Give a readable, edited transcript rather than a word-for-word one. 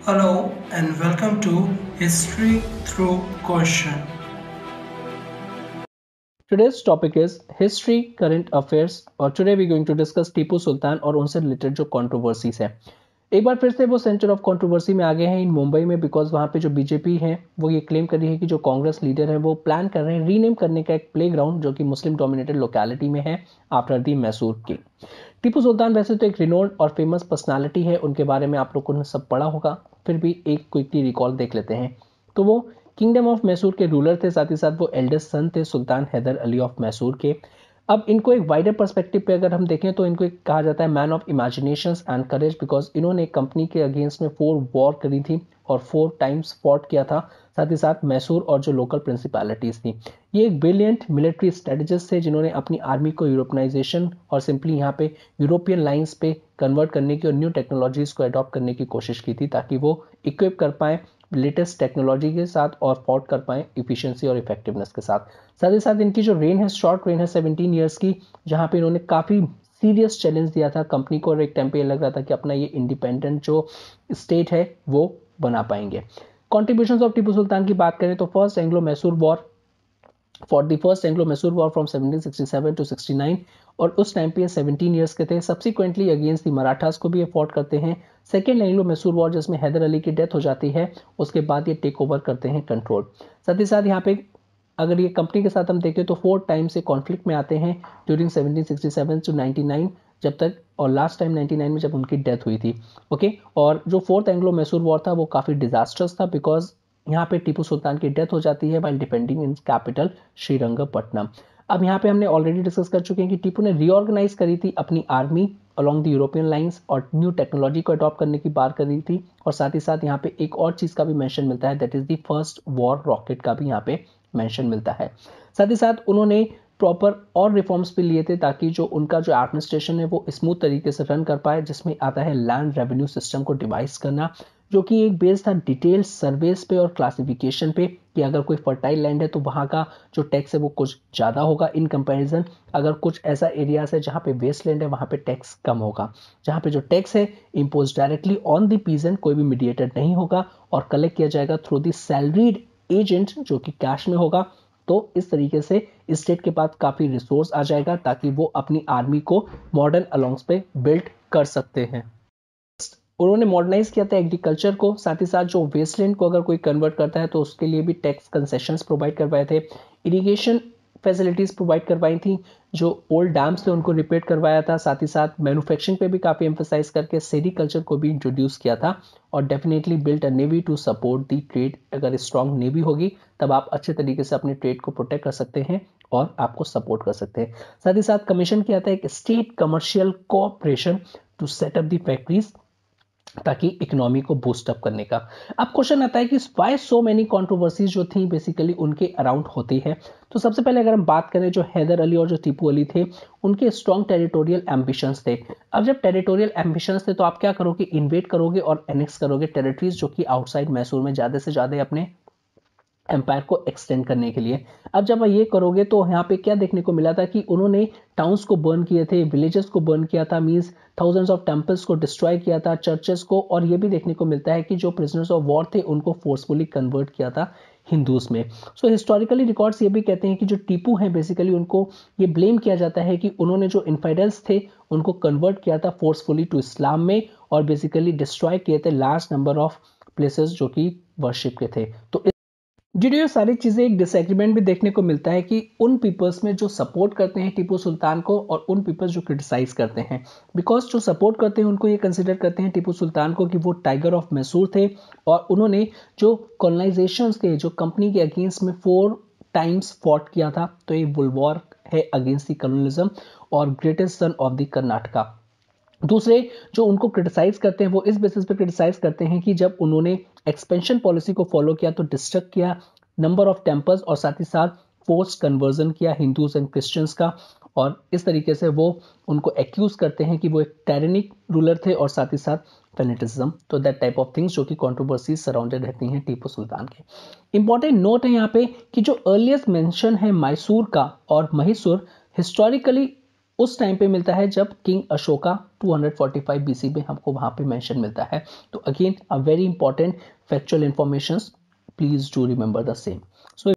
Hello and welcome to History Through Question. Today's topic is history, current affairs और today we're going to discuss Tipu Sultan और उनसे related जो controversies है। एक बार फिर से वो सेंटर ऑफ कंट्रोवर्सी में आ गए हैं इन मुंबई में बिकॉज वहाँ पे जो बीजेपी है वो ये क्लेम कर रही है कि जो कांग्रेस लीडर है वो प्लान कर रहे हैं रीनेम करने का एक प्लेग्राउंड जो कि मुस्लिम डोमिनेटेड लोकेलिटी में है after the Mysore king. Tipu Sultan वैसे तो एक रिनोल्ड और फेमस पर्सनालिटी है, उनके बारे में आप लोगों ने सब पढ़ा होगा, फिर भी एक क्विकली रिकॉल देख लेते हैं। तो वो किंगडम ऑफ मैसूर के रूलर थे, साथ ही साथ वो एल्डेस्ट सन थे सुल्तान हैदर अली ऑफ मैसूर के। अब इनको एक वाइडर पर्सपेक्टिव पे अगर हम देखें तो इनको एक कहा जाता है man of imagination and courage, because इन्होंने एक कंपनी के अगेंस्ट में 4 वॉर करी थी और 4 टाइम्स फॉट किया था, साथ ही साथ मैसूर और जो लोकल प्रिंसिपैलिटीज थी। ये एक ब्रिलियंट मिलिट्री स्ट्रेटजिस्ट थे जिन्होंने अपनी आर्मी को यूरोपनाइजेशन और सिंपली यहाँ पे यूरोपियन लाइंस पे कन्वर्ट करने की और न्यू टेक्नोलॉजीज को अडॉप्ट करने की कोशिश की थी ताकि वो इक्विप कर पाए लेटेस्ट टेक्नोलॉजी के साथ और फॉट कर पाए इफिशिएंसी और इफेक्टिवनेस के साथ। साथ ही साथ इनकी जो रेन है शॉर्ट रेन है 17 ईयर्स की, जहाँ पे इन्होंने काफ़ी सीरियस चैलेंज दिया था कंपनी को और एक टाइम पे लग रहा था कि अपना ये इंडिपेंडेंट जो स्टेट है वो बना पाएंगे। कॉन्ट्रीब्यूशन ऑफ टीपू सुल्तान की बात करें तो first Anglo Mysore war for the first Anglo Mysore war from 1767 to 69 और उस टाइम पे 17 ईयर्स के थे। सब्सिक्वेंटली अगेंस्ट द मराठास को भी ये फॉट करते हैं। सेकेंड एंग्लो मैसूर वॉर जिसमें हैदर अली की डेथ हो जाती है, उसके बाद ये टेक ओवर करते हैं कंट्रोल। साथ ही साथ यहाँ पे अगर ये कंपनी के साथ हम देखें तो 4 टाइम से कॉन्फ्लिक्ट में आते हैं ड्यूरिंग 1767 टू 99 जब तक, और लास्ट टाइम 99 में जब उनकी डेथ हुई थी। ओके, और जो फोर्थ एंग्लो मैसूर वॉर था वो काफ़ी डिजास्टर्स था बिकॉज यहाँ पे टीपू सुल्तान की डेथ हो जाती है while depending in capital Srirangapatna. अब यहाँ पे हमने ऑलरेडी डिस्कस कर चुके हैं कि टीपू ने रीऑर्गेनाइज करी थी अपनी army along the European lines और न्यू टेक्नोलॉजी को अडॉप्ट करने की बात करी थी, और साथ ही साथ यहाँ पे एक और चीज़ का भी मेंशन मिलता है, that is the first war rocket का भी यहाँ पे मेंशन मिलता है। साथ ही साथ उन्होंने प्रॉपर और रिफॉर्म्स भी लिए थे ताकि जो उनका जो एडमिनिस्ट्रेशन है वो स्मूथ तरीके से रन कर पाए, जिसमें आता है लैंड रेवेन्यू सिस्टम को डिवाइस करना, जो कि एक बेस था डिटेल सर्वेस पे और क्लासिफिकेशन पे कि अगर कोई फर्टाइल लैंड है तो वहाँ का जो टैक्स है वो कुछ ज़्यादा होगा इन कंपैरिजन, अगर कुछ ऐसा एरियाज है जहाँ पे वेस्ट लैंड है वहाँ पे टैक्स कम होगा। जहाँ पे जो टैक्स है impose directly on the peasant, कोई भी मीडिएटर नहीं होगा और कलेक्ट किया जाएगा थ्रू द सैलरीड एजेंट जो कि कैश में होगा। तो इस तरीके से स्टेट के पास काफ़ी रिसोर्स आ जाएगा ताकि वो अपनी आर्मी को मॉडर्न अलोंग्स पे बिल्ड कर सकते हैं। उन्होंने मॉडर्नाइज किया था एग्रीकल्चर को, साथ ही साथ जो वेस्टलैंड को अगर कोई कन्वर्ट करता है तो उसके लिए भी टैक्स कंसेशंस प्रोवाइड करवाए थे। इरिगेशन फैसिलिटीज़ प्रोवाइड करवाई थी, जो ओल्ड डैम्स थे उनको रिपेयर करवाया था, साथ ही साथ मैन्युफैक्चरिंग पे भी काफ़ी एम्फोसाइज करके सेरिकल्चर को भी इंट्रोड्यूस किया था, और definitely built a navy to support the trade. अगर स्ट्रॉन्ग नेवी होगी तब आप अच्छे तरीके से अपने ट्रेड को प्रोटेक्ट कर सकते हैं और आपको सपोर्ट कर सकते हैं। साथ ही साथ कमीशन किया था एक state commercial cooperation to set up the factories ताकि इकोनॉमी को बूस्ट अप करने का। अब क्वेश्चन आता है कि व्हाई सो मेनी कंट्रोवर्सीज जो थी बेसिकली उनके अराउंड होती है। तो सबसे पहले अगर हम बात करें जो हैदर अली और जो टीपू अली थे, उनके स्ट्रॉन्ग टेरिटोरियल एम्बिशंस थे। अब जब टेरिटोरियल एम्बिशंस थे तो आप क्या करोगे, इन्वेट करोगे और एनेक्स करोगे टेरिटरीज जो कि आउटसाइड मैसूर में ज़्यादा से ज़्यादा अपने एम्पायर को एक्सटेंड करने के लिए। अब जब ये करोगे तो यहाँ पे क्या देखने को मिला था कि उन्होंने टाउन्स को बर्न किए थे, विलेजेस को बर्न किया था, मींस थाउजेंड्स ऑफ टेम्पल्स को डिस्ट्रॉय किया था, चर्चेस को, और ये भी देखने को मिलता है कि जो प्रिजनर्स ऑफ वॉर थे उनको फोर्सफुली कन्वर्ट किया था हिंदूज में। सो हिस्टोरिकली रिकॉर्ड्स ये भी कहते हैं कि जो टीपू हैं बेसिकली उनको ये ब्लेम किया जाता है कि उन्होंने जो इन्फाइडल्स थे उनको कन्वर्ट किया था फोर्सफुली टू इस्लाम में और बेसिकली डिस्ट्रॉय किए थे लार्ज नंबर ऑफ प्लेसेस जो कि वर्शिप के थे। तो जी, ये सारी चीज़ें एक डिसएग्रीमेंट भी देखने को मिलता है कि उन पीपल्स में जो सपोर्ट करते हैं टीपू सुल्तान को और उन पीपल्स जो क्रिटिसाइज करते हैं, बिकॉज जो सपोर्ट करते हैं उनको ये कंसिडर करते हैं टीपू सुल्तान को कि वो टाइगर ऑफ मैसूर थे और उन्होंने जो कॉलोनाइजेशन के जो कंपनी के अगेंस्ट में 4 टाइम्स फॉट किया था, तो ये बुलवॉर है अगेंस्ट द कॉलोनिज्म और greatest son of the Karnataka. दूसरे जो उनको क्रिटिसाइज करते हैं वो इस बेसिस पे क्रिटिसाइज करते हैं कि जब उन्होंने एक्सपेंशन पॉलिसी को फॉलो किया तो डिस्ट्रक्ट किया नंबर ऑफ टेम्पल्स और साथ ही साथ फोर्स कन्वर्जन किया हिंदूज एंड क्रिश्चियंस का, और इस तरीके से वो उनको एक्यूज करते हैं कि वो एक टायरेनिक रूलर थे और साथ ही साथ फेनेटिज्म, तो दैट टाइप ऑफ थिंग्स जो कि कंट्रोवर्सीज सराउंडेड रहती हैं टीपू सुल्तान के। इंपॉर्टेंट नोट है यहाँ पे कि जो अर्लीस्ट मेंशन है मैसूर का और महिसूर, हिस्टोरिकली उस टाइम पे मिलता है जब किंग अशोका 245 BC में हमको वहां पे मेंशन मिलता है। तो again a very important factual information, please do remember the same. So